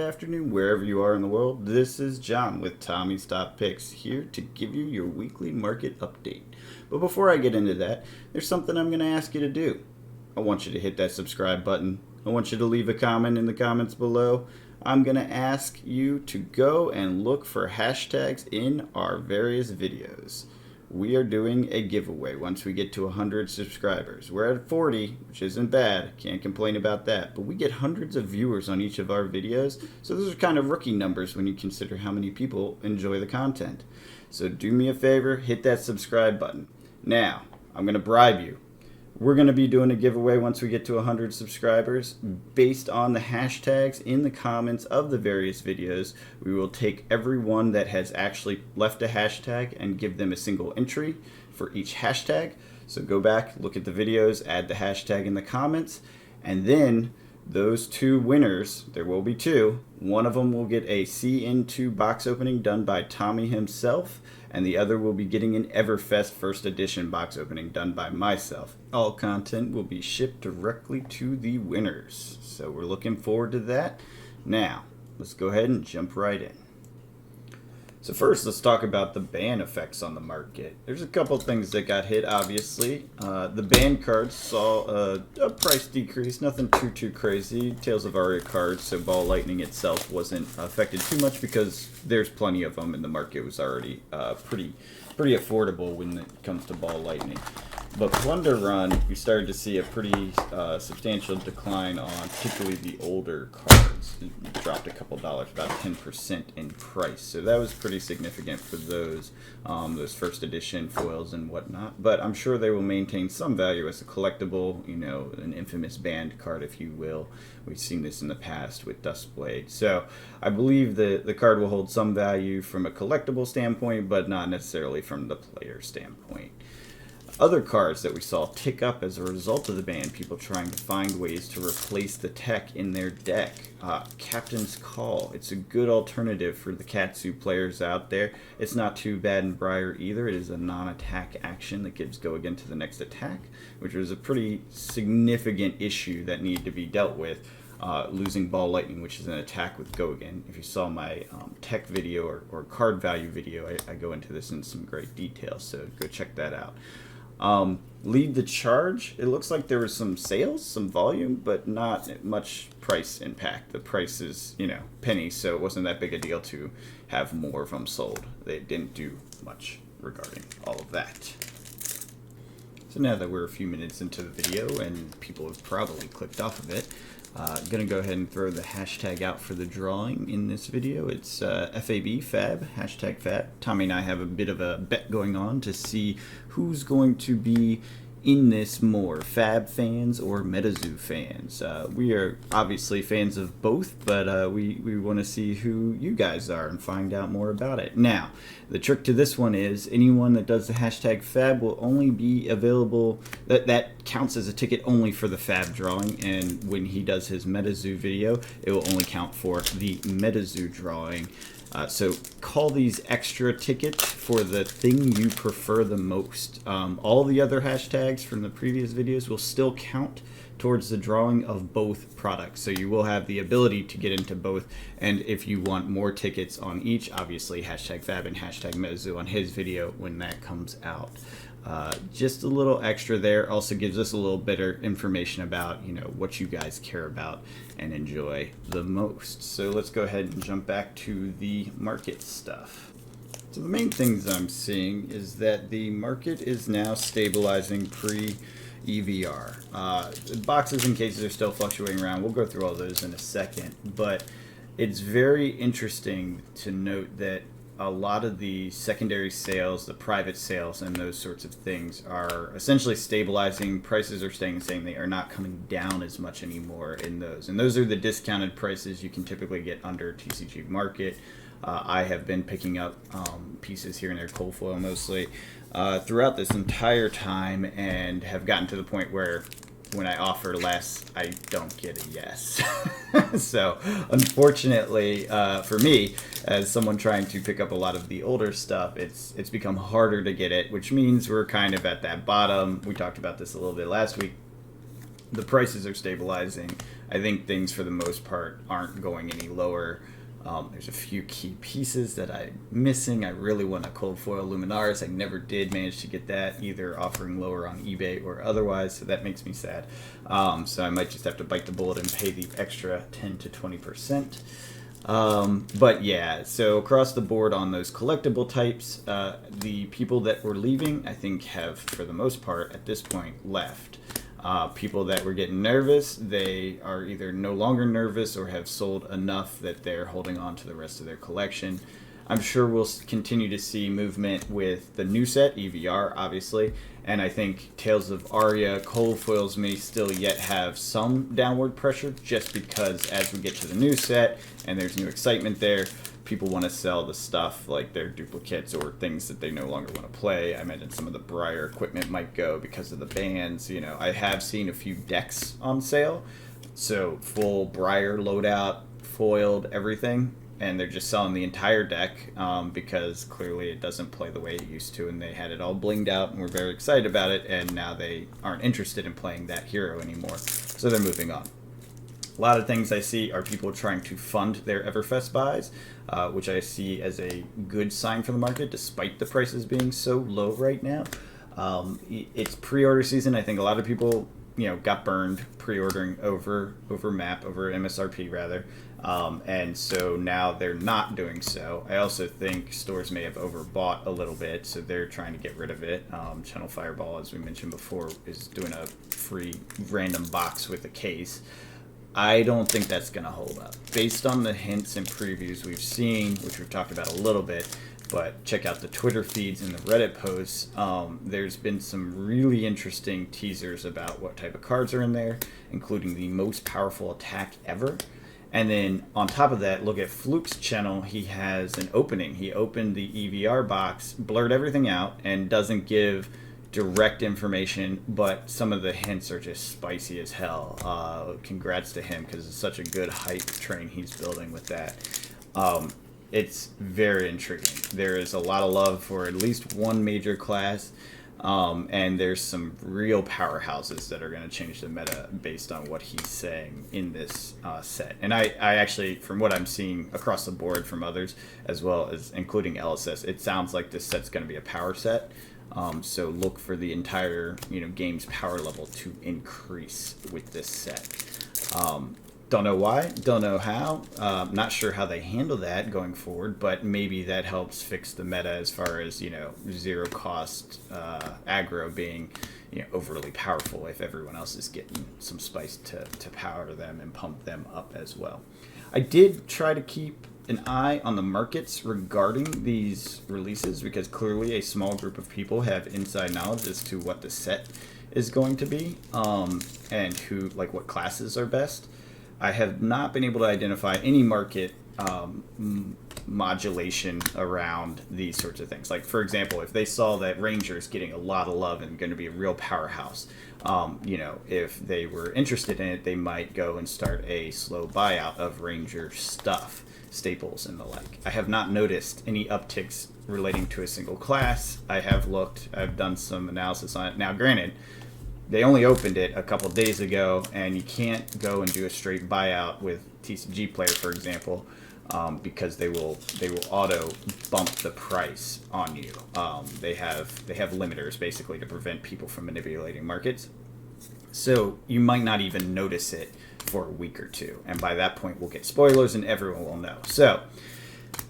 afternoon, wherever you are in the world. This is John with Tommy's Top Picks, here to give you your weekly market update. But before I get into that, there's something I'm going to ask you to do. I want you to hit that subscribe button. I want you to leave a comment in the comments below. I'm going to ask you to go and look for hashtags in our various videos. We are doing a giveaway once we get to 100 subscribers. We're at 40, which isn't bad. Can't complain about that. But we get hundreds of viewers on each of our videos, so those are kind of rookie numbers when you consider how many people enjoy the content. So do me a favor, hit that subscribe button. Now, I'm going to bribe you. We're going to be doing a giveaway once we get to 100 subscribers. Based on the hashtags in the comments of the various videos, we will take everyone that has actually left a hashtag and give them a single entry for each hashtag. So go back, look at the videos, add the hashtag in the comments, and then those two winners, there will be two, one of them will get a CN2 box opening done by Tommy himself, and the other will be getting an Everfest first edition box opening done by myself. All content will be shipped directly to the winners. So we're looking forward to that. Now, let's go ahead and jump right in. So first, let's talk about the ban effects on the market. There's a couple things that got hit, obviously. The ban cards saw a price decrease, nothing too crazy. Tales of Aria cards, so Ball Lightning itself wasn't affected too much because there's plenty of them and the market was already pretty affordable when it comes to Ball Lightning. But Plunder Run, we started to see a pretty substantial decline on particularly the older cards. It dropped a couple dollars, about 10% in price. So that was pretty significant for those first edition foils and whatnot. But I'm sure they will maintain some value as a collectible, you know, an infamous banned card, if you will. We've seen this in the past with Duskblade. So I believe the card will hold some value from a collectible standpoint, but not necessarily from the player standpoint. Other cards that we saw tick up as a result of the ban, people trying to find ways to replace the tech in their deck. Captain's Call, it's a good alternative for the Katsu players out there. It's not too bad in Briar either. It is a non-attack action that gives go again to the next attack, which was a pretty significant issue that needed to be dealt with. Losing Ball Lightning, which is an attack with go again. If you saw my tech video or card value video, I go into this in some great detail, so go check that out. Lead the Charge, it looks like there was some sales, some volume, but not much price impact. The price is, you know, pennies, so it wasn't that big a deal to have more of them sold. They didn't do much regarding all of that. So now that we're a few minutes into the video and people have probably clicked off of it, I'm going to go ahead and throw the hashtag out for the drawing in this video. It's FAB, Fab, hashtag Fab. Tommy and I have a bit of a bet going on to see who's going to be in this more, Fab fans or MetaZoo fans. We are obviously fans of both, but we want to see who you guys are and find out more about it. Now, the trick to this one is anyone that does the hashtag Fab will only be available, that counts as a ticket only for the Fab drawing, and when he does his MetaZoo video, it will only count for the MetaZoo drawing. So call these extra tickets for the thing you prefer the most. All the other hashtags from the previous videos will still count towards the drawing of both products. So you will have the ability to get into both. And if you want more tickets on each, obviously hashtag Fab and hashtag MetaZoo on his video when that comes out. Just a little extra there also gives us a little better information about, you know, what you guys care about and enjoy the most. So let's go ahead and jump back to the market stuff. So the main things I'm seeing is that the market is now stabilizing pre-EVR. Boxes and cases are still fluctuating around. We'll go through all those in a second, but it's very interesting to note that a lot of the secondary sales, the private sales, and those sorts of things are essentially stabilizing. Prices are staying the same. They are not coming down as much anymore in those. And those are the discounted prices you can typically get under TCG Market. I have been picking up pieces here and there, cold foil mostly, throughout this entire time, and have gotten to the point where when I offer less, I don't get a yes. So unfortunately for me, as someone trying to pick up a lot of the older stuff, it's become harder to get it, which means we're kind of at that bottom. We talked about this a little bit last week. The prices are stabilizing. I think things for the most part aren't going any lower. There's a few key pieces that I'm missing. I really want a cold foil Luminaris. I never did manage to get that, either offering lower on eBay or otherwise, so that makes me sad. So I might just have to bite the bullet and pay the extra 10 to 20%. But yeah, so across the board on those collectible types, the people that were leaving, I think, have, for the most part, at this point, left. People that were getting nervous, they are either no longer nervous or have sold enough that they're holding on to the rest of their collection. I'm sure we'll continue to see movement with the new set, EVR, obviously, and I think Tales of Aria cold foils may still yet have some downward pressure, just because as we get to the new set and there's new excitement there, people want to sell the stuff like their duplicates or things that they no longer want to play. I imagine some of the Briar equipment might go because of the bans. You know, I have seen a few decks on sale, so full Briar loadout, foiled, everything, and they're just selling the entire deck because clearly it doesn't play the way it used to, and they had it all blinged out and were very excited about it, and now they aren't interested in playing that hero anymore, so they're moving on. A lot of things I see are people trying to fund their Everfest buys, which I see as a good sign for the market, despite the prices being so low right now. It's pre-order season. I think a lot of people, got burned pre-ordering over MSRP rather, and so now they're not doing so. I also think stores may have overbought a little bit, so they're trying to get rid of it. Channel Fireball, as we mentioned before, is doing a free random box with a case. I don't think that's going to hold up. Based on the hints and previews we've seen, which we've talked about a little bit, but check out the Twitter feeds and the Reddit posts, there's been some really interesting teasers about what type of cards are in there, including the most powerful attack ever. And then on top of that, look at Fluke's channel. He has an opening. He opened the EVR box, blurred everything out, and doesn't give direct information, but some of the hints are just spicy as hell. Congrats to him, because it's such a good hype train he's building with that. It's very intriguing. There is a lot of love for at least one major class, and there's some real powerhouses that are going to change the meta based on what he's saying in this set. And I actually, from what I'm seeing across the board from others, as well as including LSS, it sounds like this set's going to be a power set. So look for the entire game's power level to increase with this set. Don't know why, don't know how, not sure how they handle that going forward, but maybe that helps fix the meta as far as zero cost aggro being overly powerful if everyone else is getting some spice to power them and pump them up as well. I did try to keep an eye on the markets regarding these releases, because clearly a small group of people have inside knowledge as to what the set is going to be, and who, like, what classes are best. I have not been able to identify any market modulation around these sorts of things. Like, for example, if they saw that Ranger is getting a lot of love and going to be a real powerhouse, if they were interested in it, they might go and start a slow buyout of Ranger stuff, staples and the like. I have not noticed any upticks relating to a single class. I have looked, I've done some analysis on it. Now, granted, they only opened it a couple days ago, and you can't go and do a straight buyout with TCG Player, for example, because they will auto bump the price on you. They have limiters basically to prevent people from manipulating markets. So you might not even notice it for a week or two, and by that point we'll get spoilers and everyone will know. So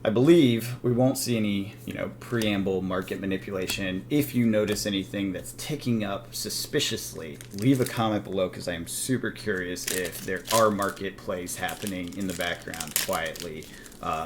I believe we won't see any, preamble market manipulation. If you notice anything that's ticking up suspiciously, leave a comment below, because I am super curious if there are market plays happening in the background quietly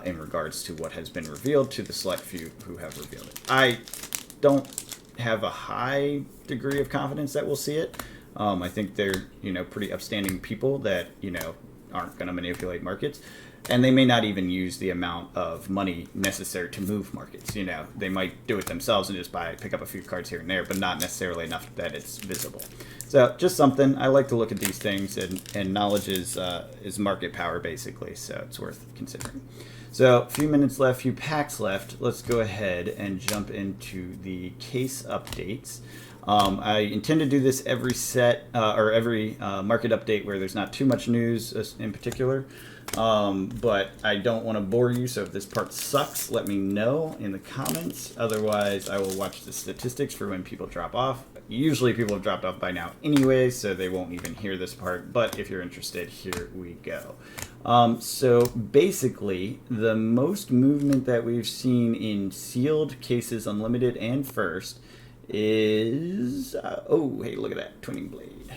in regards to what has been revealed to the select few who have revealed it. I don't have a high degree of confidence that we'll see it. I think they're, pretty upstanding people that, aren't going to manipulate markets. And they may not even use the amount of money necessary to move markets. They might do it themselves and just pick up a few cards here and there, but not necessarily enough that it's visible. So just something. I like to look at these things, and knowledge is market power, basically, so it's worth considering. So a few minutes left, few packs left. Let's go ahead and jump into the case updates. I intend to do this every set or every market update where there's not too much news in particular. But I don't want to bore you, so if this part sucks, let me know in the comments. Otherwise, I will watch the statistics for when people drop off. Usually people have dropped off by now anyway, so they won't even hear this part. But if you're interested, here we go. So basically, the most movement that we've seen in sealed cases, unlimited, and first is... oh, hey, look at that. Twinning blade.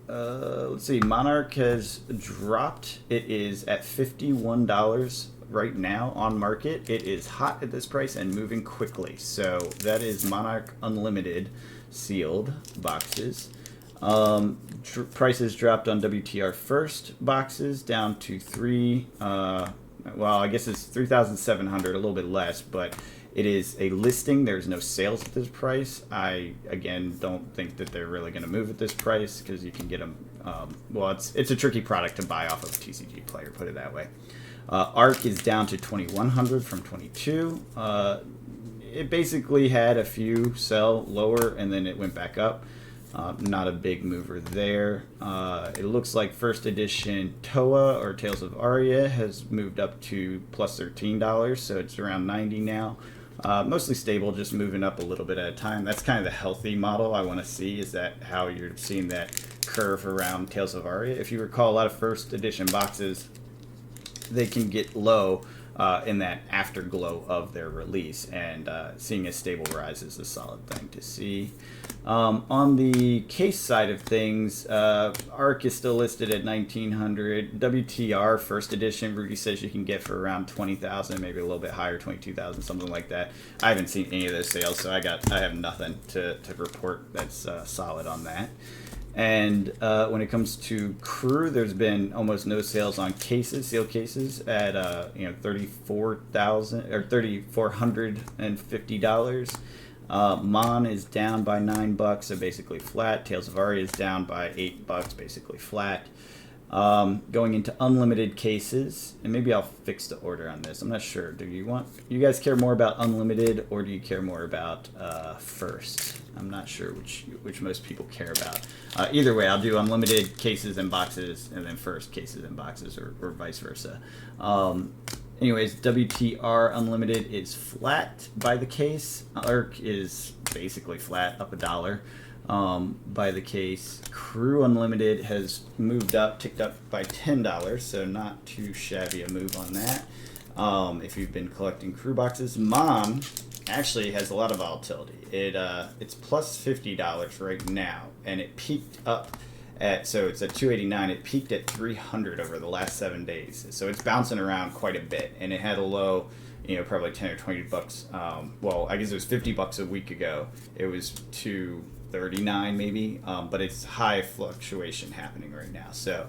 Let's see, Monarch has dropped. It is at $51 right now on market. It is hot at this price and moving quickly. So that is Monarch Unlimited sealed boxes. Prices dropped on WTR first boxes down to well, I guess it's 3,700, a little bit less, but it is a listing. There's no sales at this price. I, again, don't think that they're really going to move at this price because you can get them. Well, it's a tricky product to buy off of TCG Player, put it that way. ARC is down to 2,100 from 22. It basically had a few sell lower and then it went back up. Not a big mover there. It looks like first edition Toa or Tales of Aria has moved up to plus $13, so it's around 90 now. Mostly stable, just moving up a little bit at a time. That's kind of the healthy model I want to see, is that how you're seeing that curve around Tales of Aria. If you recall, a lot of first edition boxes, they can get low in that afterglow of their release, and seeing a stable rise is a solid thing to see. On the case side of things, ARC is still listed at 1,900. WTR first edition, Rudy says you can get for around 20,000, maybe a little bit higher, 22,000, something like that. I haven't seen any of those sales, so I have nothing to report that's solid on that. And when it comes to crew, there's been almost no sales on cases, seal cases at $34,000 or $3,450. Mon is down by $9, so basically flat. Tales of Aria is down by $8, basically flat. Going into unlimited cases, and maybe I'll fix the order on this. I'm not sure. Do you guys care more about unlimited, or do you care more about first? I'm not sure which most people care about. Either way, I'll do unlimited cases and boxes, and then first cases and boxes, or vice versa. Anyways, WTR Unlimited is flat by the case. ARC is basically flat, up $1 by the case. Crew Unlimited has moved up, ticked up by $10, so not too shabby a move on that. If you've been collecting crew boxes, Mon actually has a lot of volatility. It's plus $50 right now, and it peaked up so it's at 289. It peaked at 300 over the last 7 days. So it's bouncing around quite a bit, and it had a low, probably 10 or 20 bucks. Well, I guess it was 50 bucks a week ago. It was 239 maybe, but it's high fluctuation happening right now. So,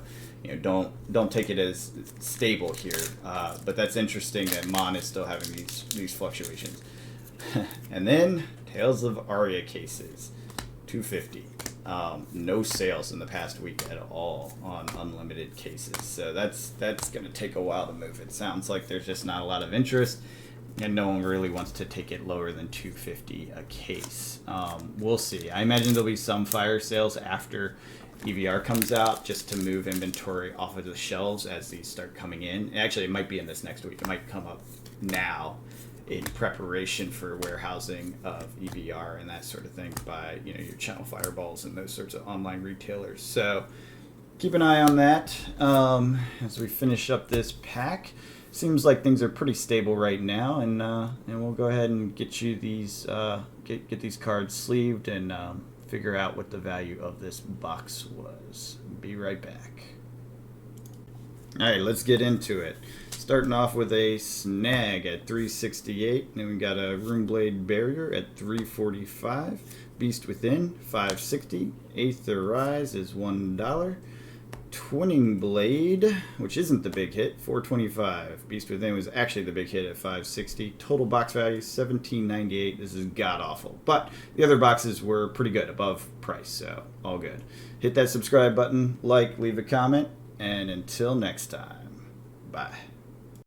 don't take it as stable here. But that's interesting that Mon is still having these fluctuations. And then Tales of Aria cases, 250. No sales in the past week at all on unlimited cases, so that's going to take a while to move. It sounds like there's just not a lot of interest, and no one really wants to take it lower than 250 a case. We'll see. I imagine there'll be some fire sales after EVR comes out, just to move inventory off of the shelves as these start coming in. Actually, it might be in this next week. It might come up now in preparation for warehousing of EVR and that sort of thing by your Channel Fireballs and those sorts of online retailers. So keep an eye on that as we finish up this pack. Seems like things are pretty stable right now, and we'll go ahead and get you these get these cards sleeved and figure out what the value of this box was. Be right back. All right, let's get into it. Starting off with a snag at 368. Then we got a Runeblade Barrier at 345. Beast Within, 560. Aether Rise is $1. Twinning Blade, which isn't the big hit, 425. Beast Within was actually the big hit at 560. Total box value, 1798. This is god-awful. But the other boxes were pretty good, above price, so all good. Hit that subscribe button, leave a comment, and until next time, bye.